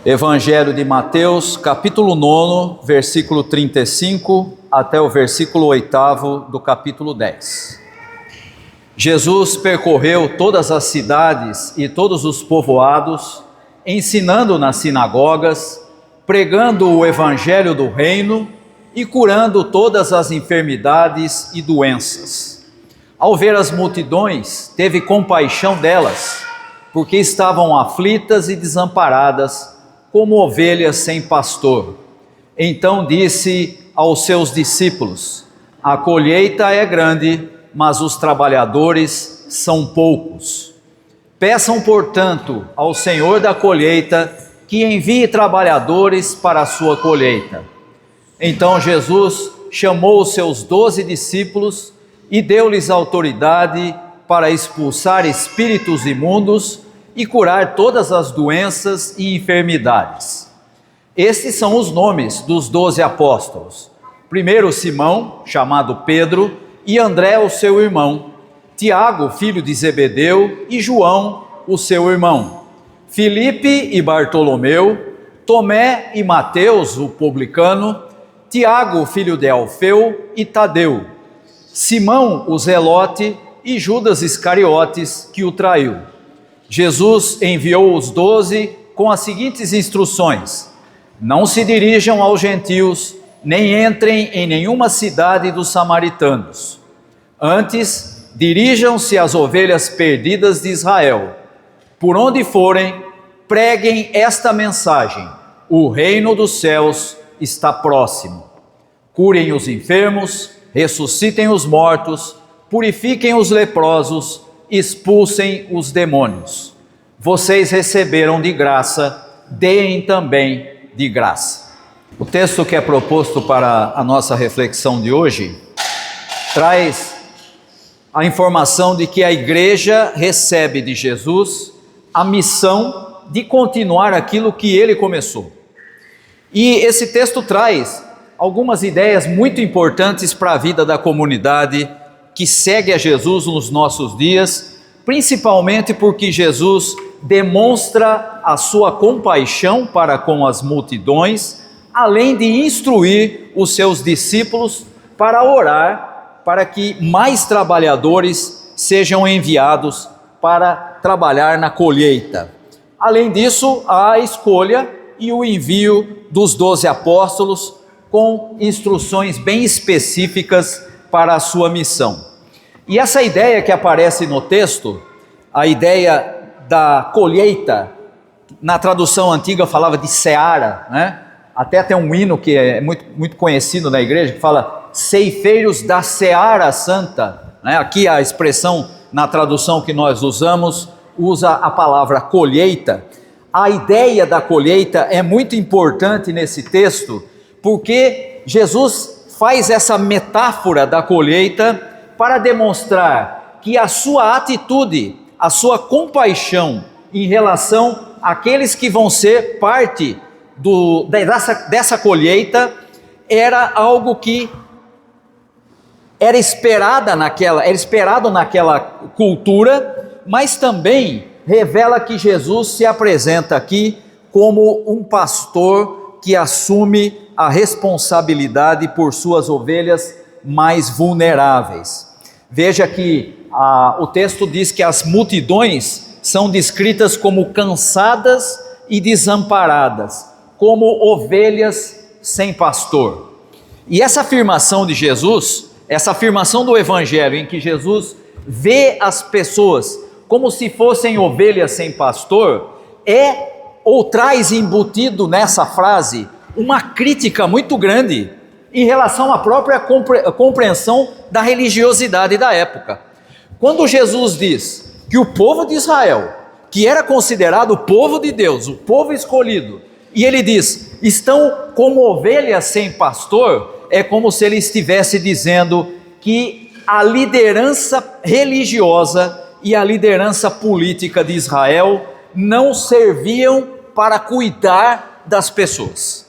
Evangelho de Mateus, capítulo 9, versículo 35 até o versículo 8 do capítulo 10. Jesus percorreu todas as cidades e todos os povoados, ensinando nas sinagogas, pregando o evangelho do reino e curando todas as enfermidades e doenças. Ao ver as multidões, teve compaixão delas, porque estavam aflitas e desamparadas, como ovelhas sem pastor. Então disse aos seus discípulos: a colheita é grande, mas os trabalhadores são poucos. Peçam, portanto, ao Senhor da colheita que envie trabalhadores para a sua colheita. Então Jesus chamou os seus 12 discípulos e deu-lhes autoridade para expulsar espíritos imundos e curar todas as doenças e enfermidades. Estes são os nomes dos 12 apóstolos. Primeiro Simão, chamado Pedro, e André, o seu irmão, Tiago, filho de Zebedeu, e João, o seu irmão, Filipe e Bartolomeu, Tomé e Mateus, o publicano, Tiago, filho de Alfeu, e Tadeu, Simão, o zelote, e Judas Iscariotes, que o traiu. Jesus enviou os 12 com as seguintes instruções: não se dirijam aos gentios, nem entrem em nenhuma cidade dos samaritanos. Antes, dirijam-se às ovelhas perdidas de Israel. Por onde forem, preguem esta mensagem: o reino dos céus está próximo. Curem os enfermos, ressuscitem os mortos, purifiquem os leprosos, expulsem os demônios. Vocês receberam de graça, deem também de graça. O texto que é proposto para a nossa reflexão de hoje traz a informação de que a igreja recebe de Jesus a missão de continuar aquilo que ele começou. E esse texto traz algumas ideias muito importantes para a vida da comunidade que segue a Jesus nos nossos dias, principalmente porque Jesus demonstra a sua compaixão para com as multidões, além de instruir os seus discípulos para orar para que mais trabalhadores sejam enviados para trabalhar na colheita. Além disso, há a escolha e o envio dos 12 apóstolos com instruções bem específicas para a sua missão. E essa ideia que aparece no texto, a ideia da colheita, na tradução antiga falava de seara, né? Até tem um hino que é muito conhecido na igreja, que fala ceifeiros da seara santa, né? Aqui a expressão na tradução que nós usamos, usa a palavra colheita. A ideia da colheita é muito importante nesse texto, porque Jesus faz essa metáfora da colheita para demonstrar que a sua atitude, a sua compaixão em relação àqueles que vão ser parte dessa colheita, era algo que era esperado naquela cultura, mas também revela que Jesus se apresenta aqui como um pastor que assume a responsabilidade por suas ovelhas mais vulneráveis. Veja que o texto diz que as multidões são descritas como cansadas e desamparadas, como ovelhas sem pastor. E essa afirmação de Jesus, essa afirmação do Evangelho, em que Jesus vê as pessoas como se fossem ovelhas sem pastor, ou traz embutido nessa frase uma crítica muito grande em relação à própria compreensão da religiosidade da época. Quando Jesus diz que o povo de Israel, que era considerado o povo de Deus, o povo escolhido, e ele diz, estão como ovelhas sem pastor, é como se ele estivesse dizendo que a liderança religiosa e a liderança política de Israel não serviam para cuidar das pessoas.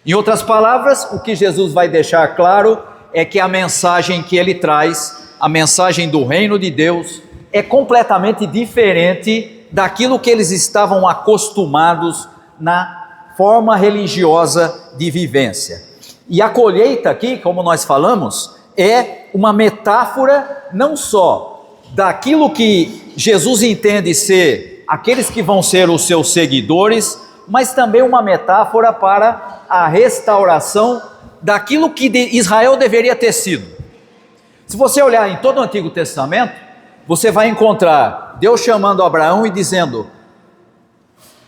Em outras palavras, o que Jesus vai deixar claro é que a mensagem que ele traz, a mensagem do reino de Deus, é completamente diferente daquilo que eles estavam acostumados na forma religiosa de vivência. E a colheita aqui, como nós falamos, é uma metáfora não só daquilo que Jesus entende ser aqueles que vão ser os seus seguidores, mas também uma metáfora para a restauração daquilo que Israel deveria ter sido. Se você olhar em todo o Antigo Testamento, você vai encontrar Deus chamando Abraão e dizendo: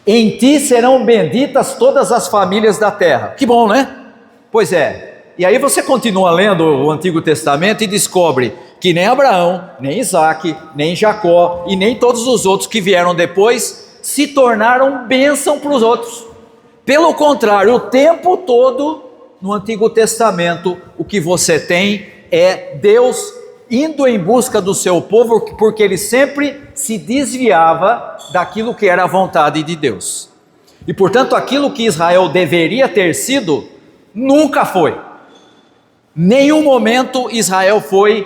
em ti serão benditas todas as famílias da terra. Que bom, né? Pois é. E aí você continua lendo o Antigo Testamento e descobre que nem Abraão, nem Isaac, nem Jacó e nem todos os outros que vieram depois se tornaram bênção para os outros. Pelo contrário, o tempo todo no Antigo Testamento o que você tem é Deus indo em busca do seu povo, porque ele sempre se desviava daquilo que era a vontade de Deus. E portanto aquilo que Israel deveria ter sido, nunca foi. Nenhum momento Israel foi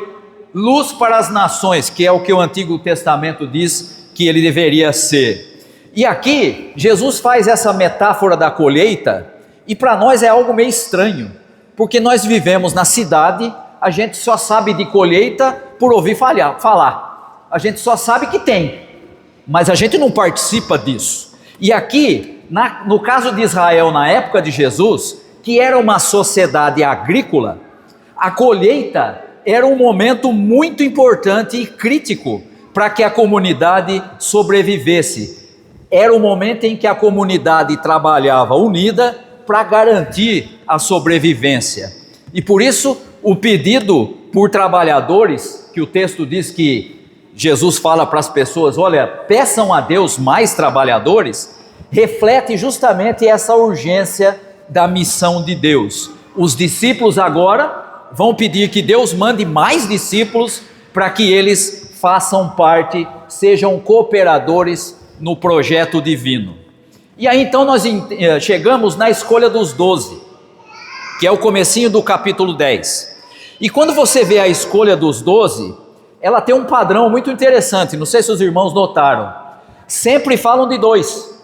luz para as nações, que é o que o Antigo Testamento diz que ele deveria ser. E aqui Jesus faz essa metáfora da colheita, e para nós é algo meio estranho, porque nós vivemos na cidade, a gente só sabe de colheita por ouvir falar, a gente só sabe que tem, mas a gente não participa disso. E aqui, no caso de Israel na época de Jesus, que era uma sociedade agrícola, a colheita era um momento muito importante e crítico para que a comunidade sobrevivesse. Era o momento em que a comunidade trabalhava unida para garantir a sobrevivência. E por isso, o pedido por trabalhadores, que o texto diz que Jesus fala para as pessoas: olha, peçam a Deus mais trabalhadores, reflete justamente essa urgência da missão de Deus. Os discípulos agora vão pedir que Deus mande mais discípulos para que eles façam parte, sejam cooperadores no projeto divino. E aí então nós chegamos na escolha dos 12, que é o comecinho do capítulo 10. E quando você vê a escolha dos 12, ela tem um padrão muito interessante, não sei se os irmãos notaram. Sempre falam de 2,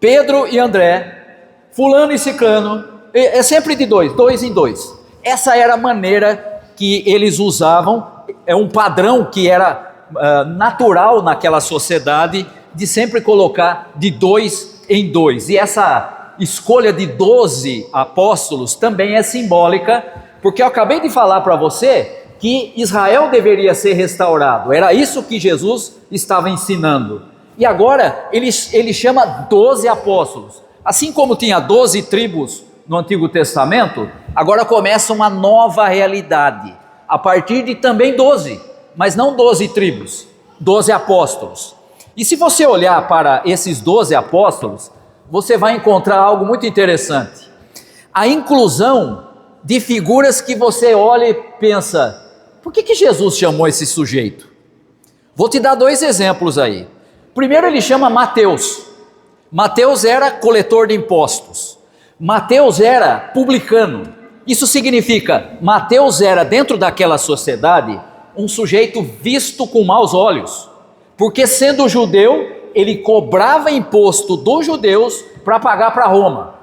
Pedro e André, fulano e ciclano, é sempre de 2 em 2. Essa era a maneira que eles usavam, é um padrão que era natural naquela sociedade, de sempre colocar de 2 em 2. E essa escolha de 12 apóstolos também é simbólica, porque eu acabei de falar para você que Israel deveria ser restaurado, era isso que Jesus estava ensinando. E agora ele chama 12 apóstolos, assim como tinha 12 tribos no Antigo Testamento, agora começa uma nova realidade, a partir de também 12, mas não 12 tribos, 12 apóstolos. E se você olhar para esses 12 apóstolos, você vai encontrar algo muito interessante. A inclusão de figuras que você olha e pensa: por que Jesus chamou esse sujeito? Vou te dar 2 exemplos aí. Primeiro ele chama Mateus. Mateus era coletor de impostos. Mateus era publicano. Isso significa, Mateus era, dentro daquela sociedade, um sujeito visto com maus olhos, porque sendo judeu, ele cobrava imposto dos judeus para pagar para Roma.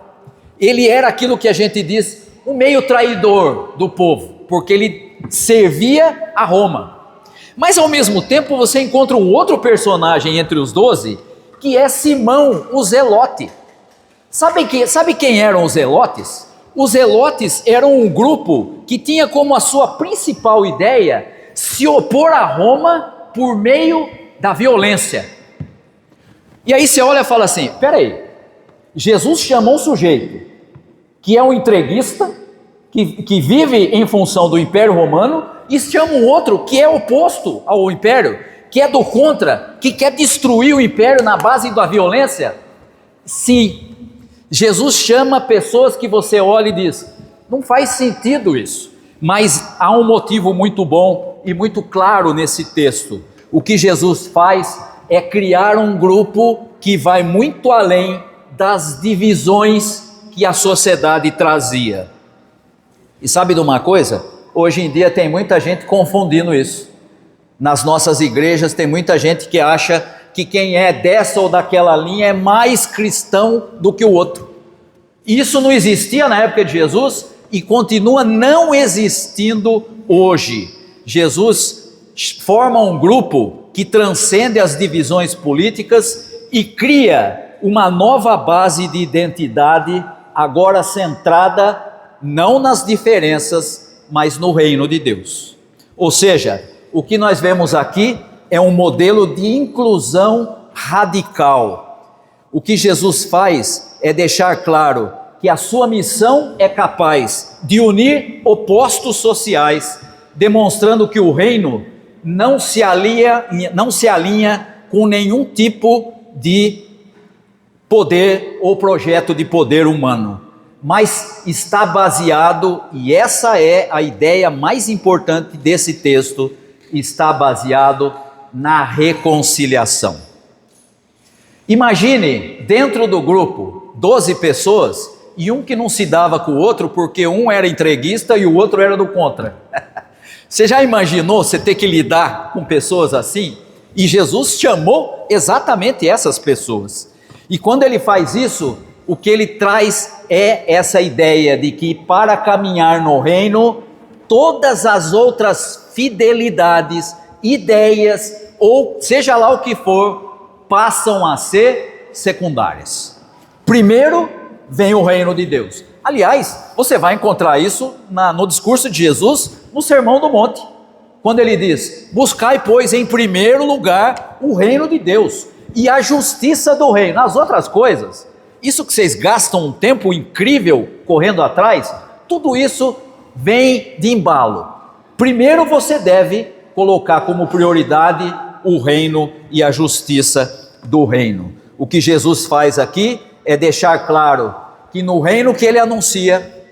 Ele era aquilo que a gente diz, um meio traidor do povo, porque ele servia a Roma. Mas ao mesmo tempo você encontra um outro personagem entre os 12, que é Simão, o Zelote. Sabe quem eram os zelotes? Os zelotes eram um grupo que tinha como a sua principal ideia se opor a Roma por meio da violência. E aí você olha e fala assim: peraí, Jesus chamou um sujeito que é um entreguista, que vive em função do Império Romano, e chama um outro que é oposto ao Império, que é do contra, que quer destruir o Império na base da violência? Sim. Jesus chama pessoas que você olha e diz: não faz sentido isso, mas há um motivo muito bom e muito claro nesse texto. O que Jesus faz é criar um grupo que vai muito além das divisões que a sociedade trazia. E sabe de uma coisa? Hoje em dia tem muita gente confundindo isso. Nas nossas igrejas tem muita gente que acha que quem é dessa ou daquela linha é mais cristão do que o outro. Isso não existia na época de Jesus e continua não existindo hoje. Jesus forma um grupo que transcende as divisões políticas e cria uma nova base de identidade, agora centrada não nas diferenças, mas no reino de Deus. Ou seja, o que nós vemos aqui é um modelo de inclusão radical. O que Jesus faz é deixar claro que a sua missão é capaz de unir opostos sociais, demonstrando que o reino não se alinha com nenhum tipo de poder ou projeto de poder humano, mas está baseado, e essa é a ideia mais importante desse texto, está baseado na reconciliação. Imagine dentro do grupo 12 pessoas e um que não se dava com o outro porque um era entreguista e o outro era do contra. Você já imaginou você ter que lidar com pessoas assim? E Jesus chamou exatamente essas pessoas. E quando ele faz isso, o que ele traz é essa ideia de que para caminhar no reino, todas as outras fidelidades, ideias, ou seja lá o que for, passam a ser secundárias. Primeiro vem o reino de Deus. Aliás, você vai encontrar isso no discurso de Jesus, no Sermão do Monte, quando ele diz: buscai, pois, em primeiro lugar o reino de Deus e a justiça do reino. As outras coisas, isso que vocês gastam um tempo incrível correndo atrás, tudo isso vem de embalo. Primeiro você deve colocar como prioridade o reino e a justiça do reino. O que Jesus faz aqui é deixar claro que no reino que ele anuncia,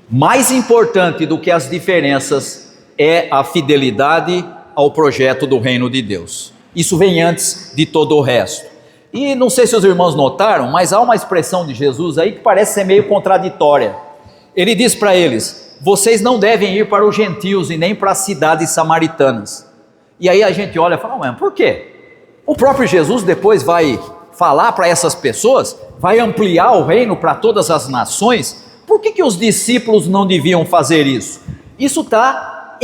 mais importante do que as diferenças é a fidelidade ao projeto do reino de Deus. Isso vem antes de todo o resto. E não sei se os irmãos notaram, mas há uma expressão de Jesus aí que parece ser meio contraditória. Ele diz para eles: vocês não devem ir para os gentios e nem para as cidades samaritanas. E aí a gente olha e fala: mas por quê? O próprio Jesus depois vai falar para essas pessoas, vai ampliar o reino para todas as nações. Por que os discípulos não deviam fazer isso? Isso está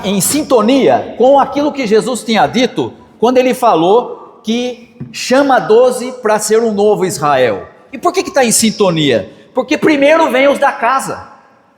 em sintonia com aquilo que Jesus tinha dito quando ele falou que chama 12 para ser um novo Israel. E por que está em sintonia? Porque primeiro vem os da casa,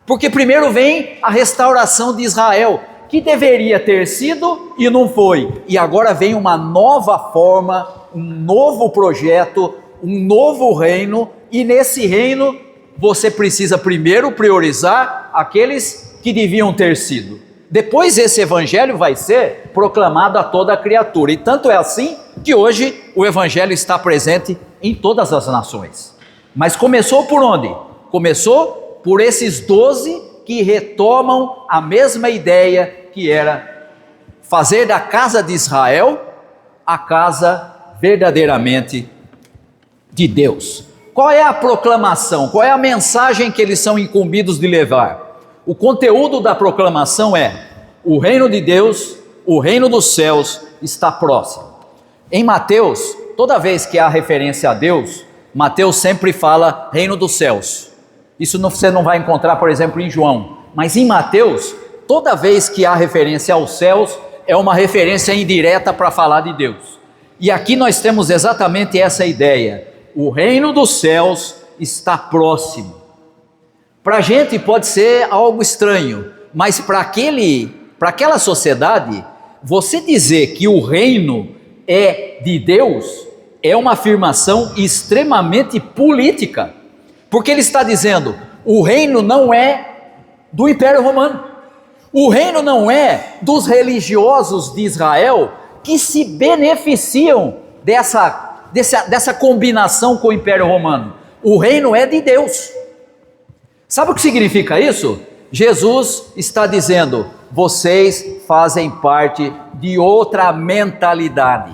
porque primeiro vem a restauração de Israel, que deveria ter sido e não foi, e agora vem uma nova forma, um novo projeto, um novo reino, e nesse reino você precisa primeiro priorizar aqueles que deviam ter sido. Depois esse evangelho vai ser proclamado a toda a criatura, e tanto é assim que hoje o evangelho está presente em todas as nações. Mas começou por onde? Começou por esses 12 que retomam a mesma ideia, que era fazer da casa de Israel a casa verdadeiramente de Deus. Qual é a proclamação? Qual é a mensagem que eles são incumbidos de levar? O conteúdo da proclamação é: o reino de Deus, o reino dos céus está próximo. Em Mateus, toda vez que há referência a Deus, Mateus sempre fala reino dos céus. Isso você não vai encontrar, por exemplo, em João. Mas em Mateus, toda vez que há referência aos céus, é uma referência indireta para falar de Deus. E aqui nós temos exatamente essa ideia: o reino dos céus está próximo. Para a gente pode ser algo estranho, mas para aquela sociedade, você dizer que o reino é de Deus é uma afirmação extremamente política, porque ele está dizendo: o reino não é do Império Romano, o reino não é dos religiosos de Israel que se beneficiam dessa combinação com o Império Romano. O reino é de Deus. Sabe o que significa isso? Jesus está dizendo: vocês fazem parte de outra mentalidade.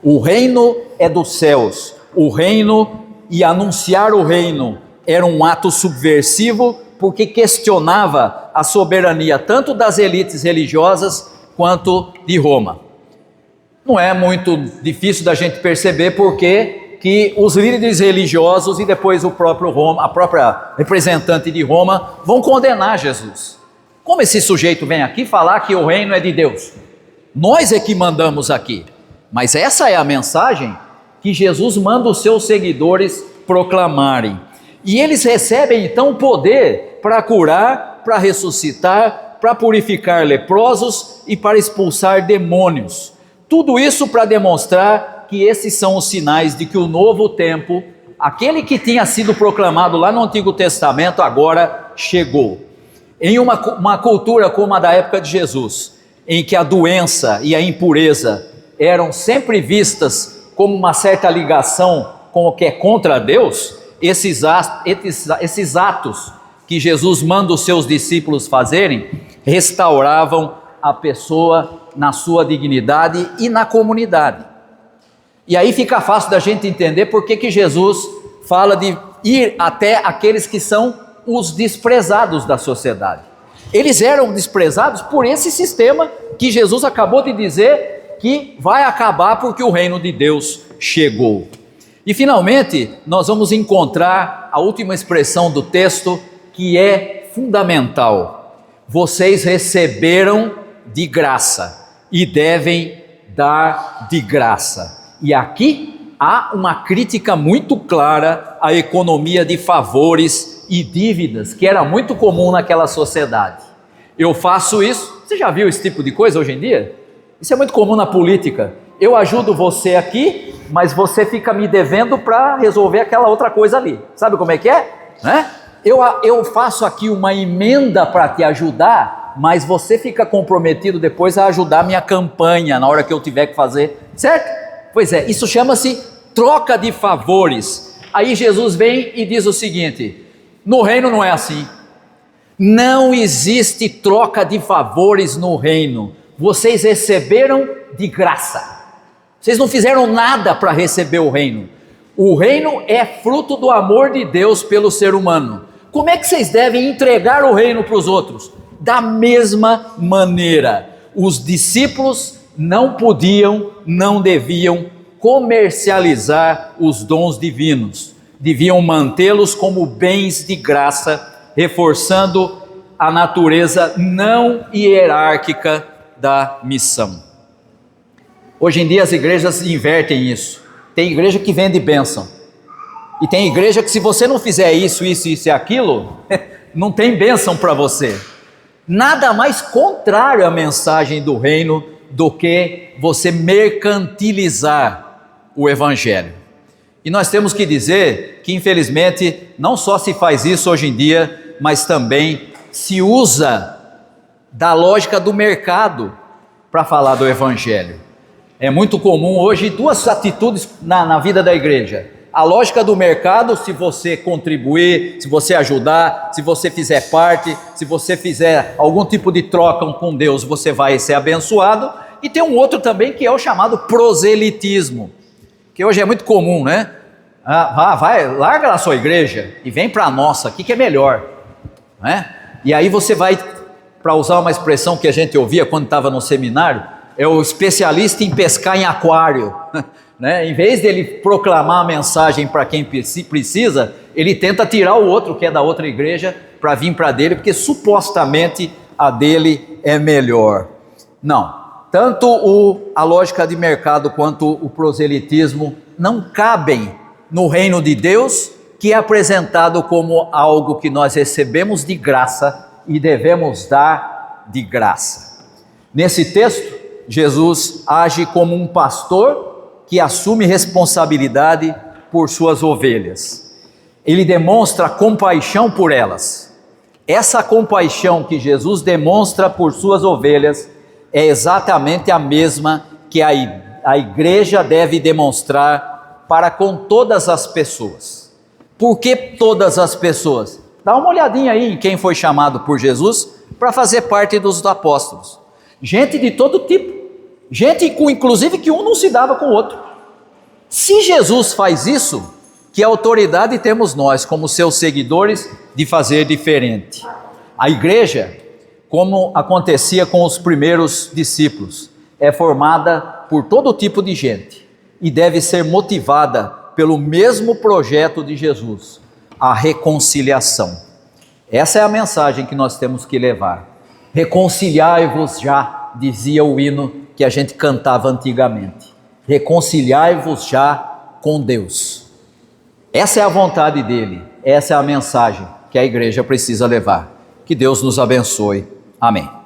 O reino é dos céus. O reino e anunciar o reino era um ato subversivo porque questionava a soberania tanto das elites religiosas quanto de Roma. Não é muito difícil da gente perceber porque que os líderes religiosos e depois o próprio Roma, a própria representante de Roma, vão condenar Jesus. Como esse sujeito vem aqui falar que o reino é de Deus? Nós é que mandamos aqui. Mas essa é a mensagem que Jesus manda os seus seguidores proclamarem. E eles recebem então poder para curar, para ressuscitar, para purificar leprosos e para expulsar demônios. Tudo isso para demonstrar que esses são os sinais de que o novo tempo, aquele que tinha sido proclamado lá no Antigo Testamento, agora chegou. Em uma cultura como a da época de Jesus, em que a doença e a impureza eram sempre vistas como uma certa ligação com o que é contra Deus, esses atos que Jesus manda os seus discípulos fazerem, restauravam a pessoa na sua dignidade e na comunidade. E aí fica fácil da gente entender por que Jesus fala de ir até aqueles que são os desprezados da sociedade. Eles eram desprezados por esse sistema que Jesus acabou de dizer que vai acabar porque o reino de Deus chegou. E finalmente nós vamos encontrar a última expressão do texto que é fundamental. Vocês receberam de graça e devem dar de graça. E aqui há uma crítica muito clara à economia de favores e dívidas, que era muito comum naquela sociedade. Eu faço isso, você já viu esse tipo de coisa hoje em dia? Isso é muito comum na política. Eu ajudo você aqui, mas você fica me devendo para resolver aquela outra coisa ali. Sabe como é que é? Né? Eu faço aqui uma emenda para te ajudar, mas você fica comprometido depois a ajudar a minha campanha na hora que eu tiver que fazer, certo? Pois é, isso chama-se troca de favores. Aí Jesus vem e diz o seguinte: no reino não é assim. Não existe troca de favores no reino. Vocês receberam de graça. Vocês não fizeram nada para receber o reino. O reino é fruto do amor de Deus pelo ser humano. Como é que vocês devem entregar o reino para os outros? Da mesma maneira. Os discípulos não podiam, não deviam comercializar os dons divinos. Deviam mantê-los como bens de graça, reforçando a natureza não hierárquica da missão. Hoje em dia as igrejas invertem isso. Tem igreja que vende bênção. E tem igreja que se você não fizer isso, isso, isso e aquilo, não tem bênção para você. Nada mais contrário à mensagem do reino do que você mercantilizar o evangelho. E nós temos que dizer que infelizmente não só se faz isso hoje em dia, mas também se usa da lógica do mercado para falar do evangelho. É muito comum hoje duas atitudes na vida da igreja. A lógica do mercado, se você contribuir, se você ajudar, se você fizer parte, se você fizer algum tipo de troca com Deus, você vai ser abençoado. E tem um outro também que é o chamado proselitismo, que hoje é muito comum, né? Larga lá a sua igreja e vem para a nossa aqui que é melhor, né? E aí você vai, para usar uma expressão que a gente ouvia quando estava no seminário, é o especialista em pescar em aquário, né? Em vez dele proclamar a mensagem para quem precisa, ele tenta tirar o outro que é da outra igreja para vir para a dele, porque supostamente a dele é melhor. Não, tanto a lógica de mercado quanto o proselitismo não cabem no reino de Deus, que é apresentado como algo que nós recebemos de graça e devemos dar de graça. Nesse texto, Jesus age como um pastor que assume responsabilidade por suas ovelhas. Ele demonstra compaixão por elas. Essa compaixão que Jesus demonstra por suas ovelhas é exatamente a mesma que a igreja deve demonstrar para com todas as pessoas. Por que todas as pessoas? Dá uma olhadinha aí em quem foi chamado por Jesus para fazer parte dos apóstolos. Gente de todo tipo. Gente inclusive que um não se dava com o outro. Se Jesus faz isso, que autoridade temos nós, como seus seguidores, de fazer diferente? A igreja, como acontecia com os primeiros discípulos, é formada por todo tipo de gente e deve ser motivada pelo mesmo projeto de Jesus, a reconciliação. Essa é a mensagem que nós temos que levar. Reconciliai-vos já, dizia o hino que a gente cantava antigamente. Reconciliai-vos já com Deus. Essa é a vontade dele, essa é a mensagem que a igreja precisa levar. Que Deus nos abençoe. Amém.